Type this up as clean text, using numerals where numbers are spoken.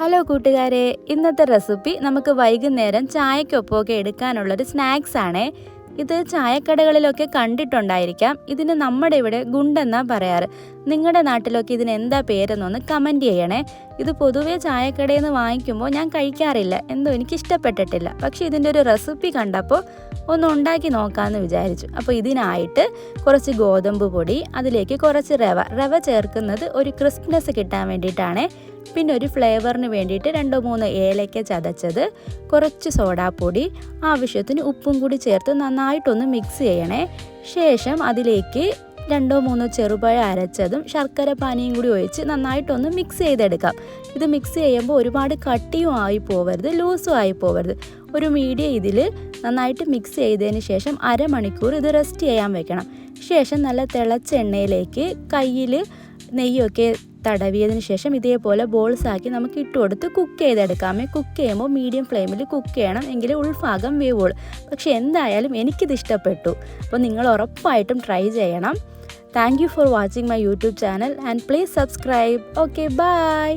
Hello കൂട്ടുകാരെ, ഇന്നത്തെ recipe നമുക്ക് വൈകുന്നേരം ചായക്കൊപ്പമൊക്കെ എടുക്കാനുള്ളൊരു സ്നാക്സ് ആണേ. ഇത് ചായക്കടകളിലൊക്കെ കണ്ടിട്ടുണ്ടായിരിക്കാം. ഇതിന് നമ്മുടെ ഇവിടെ ഗുണ്ടെന്നാ പറയാറ്. നിങ്ങളുടെ നാട്ടിലൊക്കെ ഇതിന് എന്താ പേരെന്നൊന്ന് കമൻറ്റ് ചെയ്യണേ. ഇത് പൊതുവേ ചായക്കടയിൽ നിന്ന് വാങ്ങിക്കുമ്പോൾ ഞാൻ കഴിക്കാറില്ല, എന്തോ എനിക്കിഷ്ടപ്പെട്ടിട്ടില്ല. പക്ഷേ ഇതിൻ്റെ ഒരു റെസിപ്പി കണ്ടപ്പോൾ ഒന്ന് ഉണ്ടാക്കി നോക്കാമെന്ന് വിചാരിച്ചു. അപ്പോൾ ഇതിനായിട്ട് കുറച്ച് ഗോതമ്പ് പൊടി, അതിലേക്ക് കുറച്ച് റവ ചേർക്കുന്നത് ഒരു ക്രിസ്പ്നെസ് കിട്ടാൻ വേണ്ടിയിട്ടാണ്. പിന്നെ ഒരു ഫ്ലേവറിന് വേണ്ടിയിട്ട് 2-3 ഏലക്ക ചതച്ചത്, കുറച്ച് സോഡാപ്പൊടി, ആവശ്യത്തിന് ഉപ്പും കൂടി ചേർത്ത് നന്നായിട്ടൊന്ന് മിക്സ് ചെയ്യണേ. ശേഷം അതിലേക്ക് 2-3 ചെറുപഴം അരച്ചതും ശർക്കര പാനിയും കൂടി ഒഴിച്ച് നന്നായിട്ടൊന്ന് മിക്സ് ചെയ്തെടുക്കാം. ഇത് മിക്സ് ചെയ്യുമ്പോൾ ഒരുപാട് കട്ടിയും ആയി പോവരുത്, ലൂസും ആയി പോവരുത്. ഒരു മീഡിയം ഇതിൽ നന്നായിട്ട് മിക്സ് ചെയ്തതിന് ശേഷം അരമണിക്കൂർ ഇത് റെസ്റ്റ് ചെയ്യാൻ വെക്കണം. ശേഷം നല്ല തിളച്ച എണ്ണയിലേക്ക് കയ്യിൽ നെയ്യൊക്കെ തടവിയതിന് ശേഷം ഇതേപോലെ ബോൾസ് ആക്കി നമുക്ക് ഇട്ടുകൊടുത്ത് കുക്ക് ചെയ്തെടുക്കാമേ. കുക്ക് ചെയ്യുമ്പോൾ മീഡിയം ഫ്ലെയിമിൽ കുക്ക് ചെയ്യണം, എങ്കിൽ ഉൾഭാഗം വേവുള്ളൂ. പക്ഷേ എന്തായാലും എനിക്കിത് ഇഷ്ടപ്പെട്ടു. അപ്പോൾ നിങ്ങൾ ഉറപ്പായിട്ടും ട്രൈ ചെയ്യണം. Thank you for watching my YouTube channel and please subscribe. Okay, by.